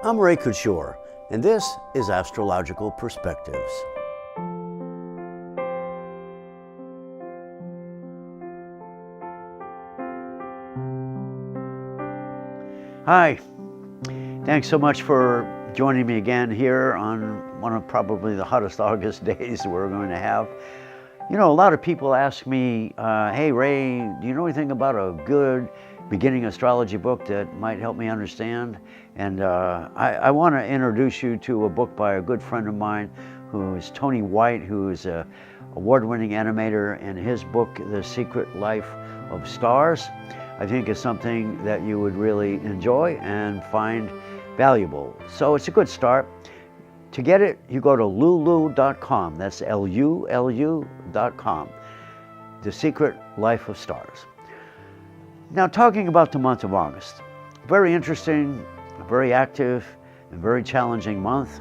I'm Ray Couture, and this is Astrological Perspectives. Hi, thanks so much for joining me again here on one of probably the hottest August days we're going to have. You know, a lot of people ask me, hey Ray, do you know anything about a good beginning astrology book that might help me understand? And I want to introduce you to a book by a good friend of mine who is Tony White, who is an award-winning animator, and his book, The Secret Life of Stars, I think is something that you would really enjoy and find valuable. So it's a good start. To get it, you go to lulu.com. That's LULU.com. The Secret Life of Stars. Now, talking about the month of August, very interesting, very active, and very challenging month,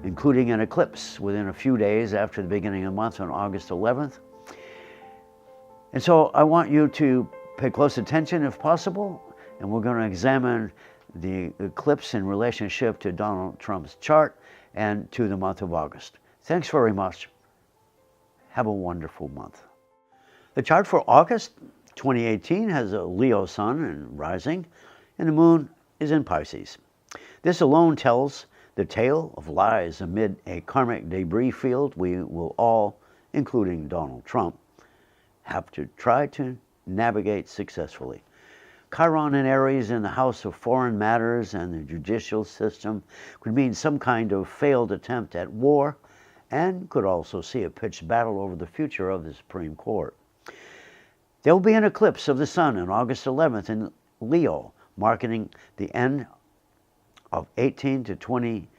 including an eclipse within a few days after the beginning of the month on August 11th. And so I want you to pay close attention if possible, and we're going to examine the eclipse in relationship to Donald Trump's chart and to the month of August. Thanks very much. Have a wonderful month. The chart for August 2018 has a Leo sun and rising, and the moon is in Pisces. This alone tells the tale of lies amid a karmic debris field we will all, including Donald Trump, have to try to navigate successfully. Chiron in Aries in the house of foreign matters and the judicial system could mean some kind of failed attempt at war, and could also see a pitched battle over the future of the Supreme Court. There will be an eclipse of the sun on August 11th in Leo, marking the end of 18 to 20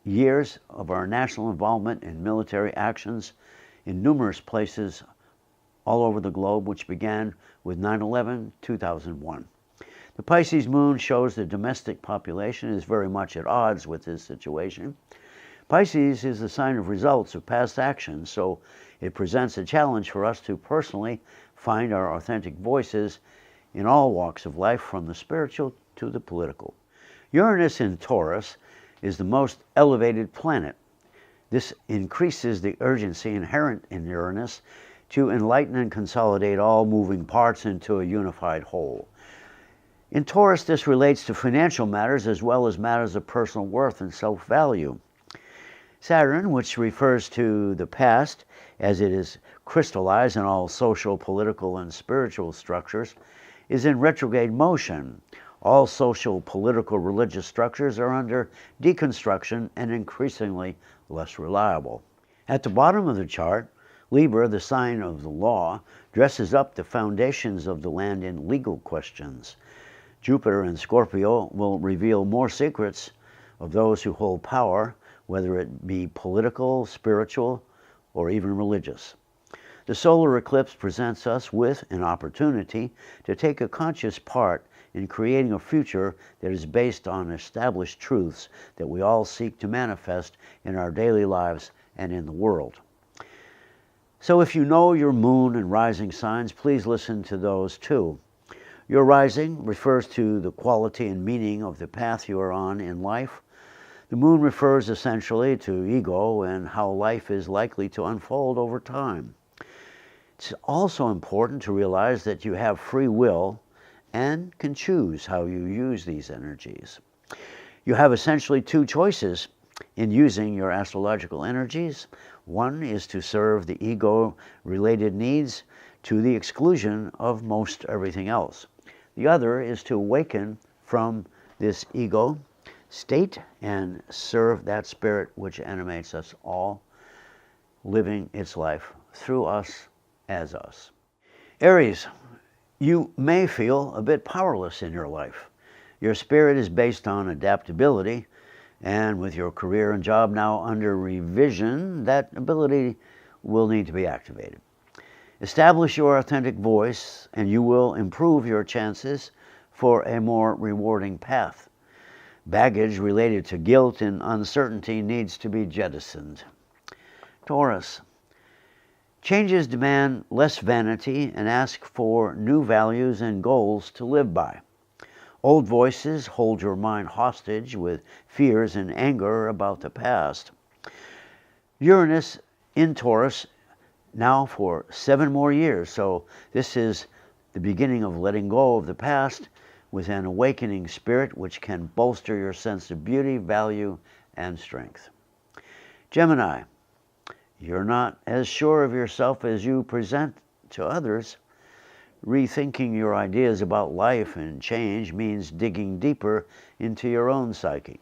years of our national involvement in military actions in numerous places all over the globe, which began with 9/11, 2001. The Pisces moon shows the domestic population is very much at odds with this situation. Pisces is the sign of results of past actions, so it presents a challenge for us to personally find our authentic voices in all walks of life, from the spiritual to the political. Uranus in Taurus is the most elevated planet. This increases the urgency inherent in Uranus to enlighten and consolidate all moving parts into a unified whole. In Taurus, this relates to financial matters as well as matters of personal worth and self-value. Saturn, which refers to the past as it is crystallized in all social, political, and spiritual structures, is in retrograde motion. All social, political, religious structures are under deconstruction and increasingly less reliable. At the bottom of the chart, Libra, the sign of the law, dresses up the foundations of the land in legal questions. Jupiter in Scorpio will reveal more secrets of those who hold power, whether it be political, spiritual, or even religious. The solar eclipse presents us with an opportunity to take a conscious part in creating a future that is based on established truths that we all seek to manifest in our daily lives and in the world. So if you know your moon and rising signs, please listen to those too. Your rising refers to the quality and meaning of the path you are on in life. The moon refers essentially to ego and how life is likely to unfold over time. It's also important to realize that you have free will and can choose how you use these energies. You have essentially two choices in using your astrological energies. One is to serve the ego-related needs to the exclusion of most everything else. The other is to awaken from this ego state and serve that spirit which animates us all, living its life through us as us. Aries, you may feel a bit powerless in your life. Your spirit is based on adaptability, and with your career and job now under revision, that ability will need to be activated. Establish your authentic voice, and you will improve your chances for a more rewarding path. Baggage related to guilt and uncertainty needs to be jettisoned. Taurus, changes demand less vanity and ask for new values and goals to live by. Old voices hold your mind hostage with fears and anger about the past. Uranus in Taurus now for 7 more years, so this is the beginning of letting go of the past with an awakening spirit which can bolster your sense of beauty, value, and strength. Gemini, you're not as sure of yourself as you present to others. Rethinking your ideas about life and change means digging deeper into your own psyche.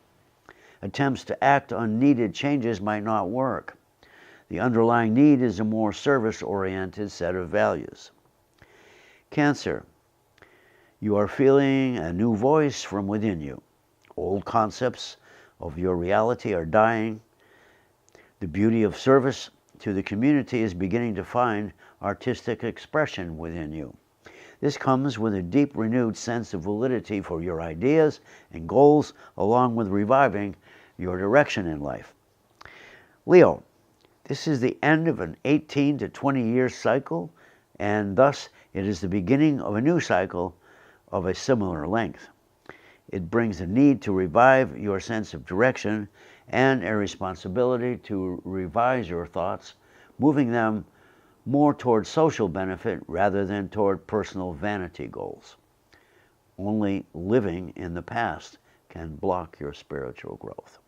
Attempts to act on needed changes might not work. The underlying need is a more service-oriented set of values. Cancer, you are feeling a new voice from within you. Old concepts of your reality are dying. The beauty of service to the community is beginning to find artistic expression within you. This comes with a deep, renewed sense of validity for your ideas and goals, along with reviving your direction in life. Leo, this is the end of an 18 to 20-year cycle, and thus it is the beginning of a new cycle of a similar length. It brings a need to revive your sense of direction and a responsibility to revise your thoughts, moving them more toward social benefit rather than toward personal vanity goals. Only living in the past can block your spiritual growth.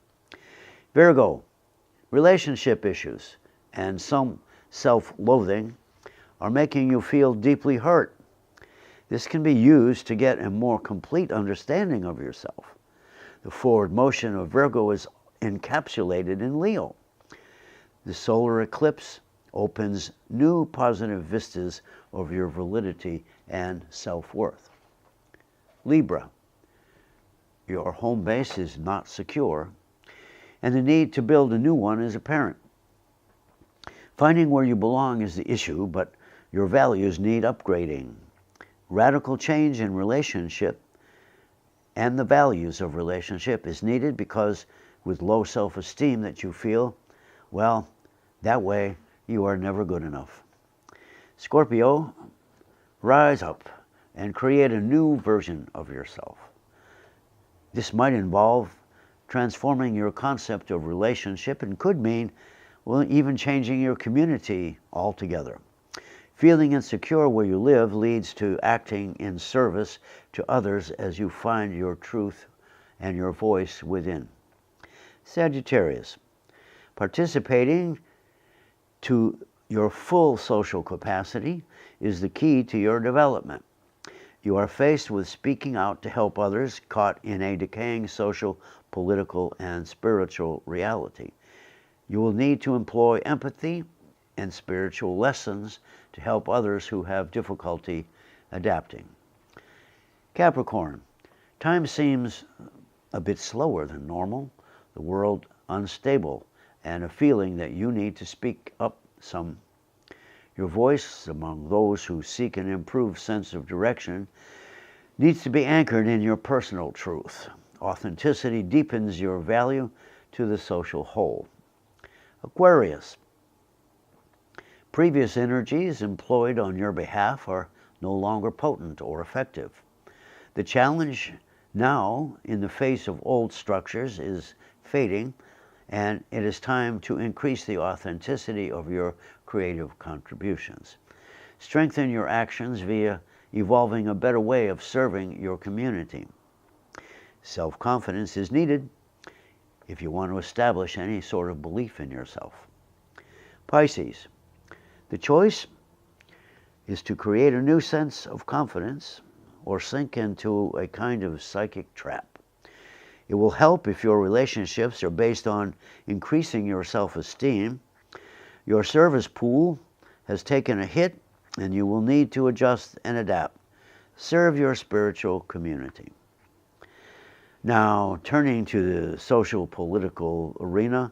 Virgo, relationship issues and some self-loathing are making you feel deeply hurt. This can be used to get a more complete understanding of yourself. The forward motion of Virgo is encapsulated in Leo. The solar eclipse opens new positive vistas of your validity and self-worth. Libra, your home base is not secure, and the need to build a new one is apparent. Finding where you belong is the issue, but your values need upgrading. Radical change in relationship and the values of relationship is needed because with low self-esteem that you feel, well, that way you are never good enough. Scorpio, rise up and create a new version of yourself. This might involve transforming your concept of relationship and could mean, well, even changing your community altogether. Feeling insecure where you live leads to acting in service to others as you find your truth and your voice within. Sagittarius, participating to your full social capacity is the key to your development. You are faced with speaking out to help others caught in a decaying social, political, and spiritual reality. You will need to employ empathy and spiritual lessons to help others who have difficulty adapting. Capricorn, time seems a bit slower than normal, the world unstable, and a feeling that you need to speak up some. Your voice among those who seek an improved sense of direction needs to be anchored in your personal truth. Authenticity deepens your value to the social whole. Aquarius, previous energies employed on your behalf are no longer potent or effective. The challenge now in the face of old structures is fading, and it is time to increase the authenticity of your creative contributions. Strengthen your actions via evolving a better way of serving your community. Self-confidence is needed if you want to establish any sort of belief in yourself. Pisces, the choice is to create a new sense of confidence or sink into a kind of psychic trap. It will help if your relationships are based on increasing your self-esteem. Your service pool has taken a hit and you will need to adjust and adapt. Serve your spiritual community. Now, turning to the social political arena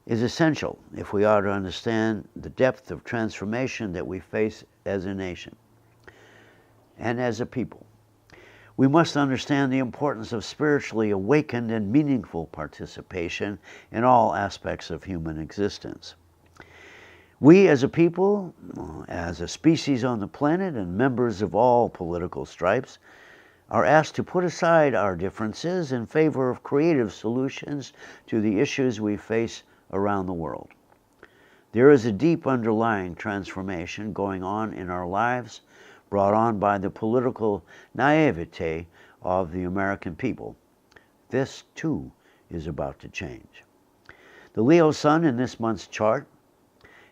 is essential if we are to understand the depth of transformation that we face as a nation and as a people. We must understand the importance of spiritually awakened and meaningful participation in all aspects of human existence. We as a people, as a species on the planet, and members of all political stripes, are asked to put aside our differences in favor of creative solutions to the issues we face around the world. There is a deep underlying transformation going on in our lives, brought on by the political naivete of the American people. This, too, is about to change. The Leo Sun in this month's chart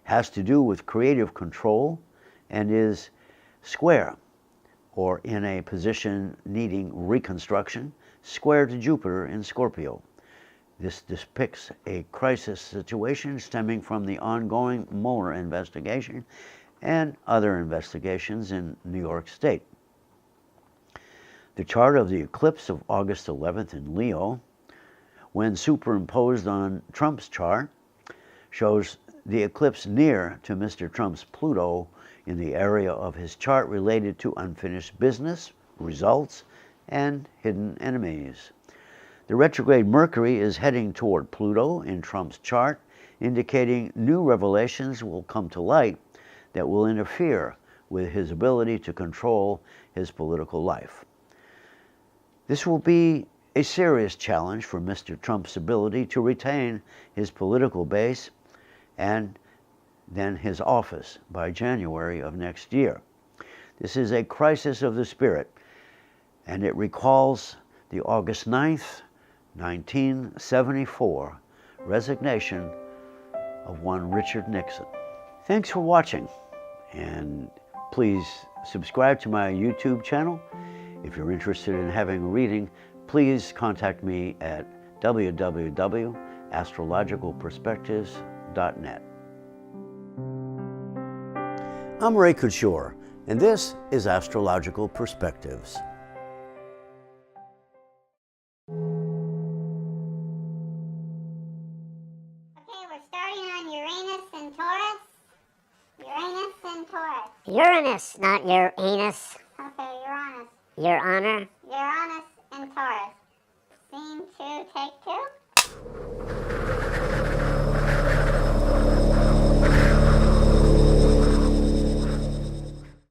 has to do with creative control and is square, or in a position needing reconstruction, square to Jupiter in Scorpio. This depicts a crisis situation stemming from the ongoing Mueller investigation and other investigations in New York State. The chart of the eclipse of August 11th in Leo, when superimposed on Trump's chart, shows the eclipse near to Mr. Trump's Pluto in the area of his chart related to unfinished business, results, and hidden enemies. The retrograde Mercury is heading toward Pluto in Trump's chart, indicating new revelations will come to light that will interfere with his ability to control his political life. This will be a serious challenge for Mr. Trump's ability to retain his political base and then his office by January of next year. This is a crisis of the spirit, and it recalls the August 9th, 1974 resignation of one Richard Nixon. Thanks for watching, and please subscribe to my YouTube channel. If you're interested in having a reading, please contact me at www.astrologicalperspectives.net. I'm Ray Couture, and this is Astrological Perspectives. Uranus, not your anus. Okay, Uranus. Your honor. Uranus and Taurus. Scene 2, take 2.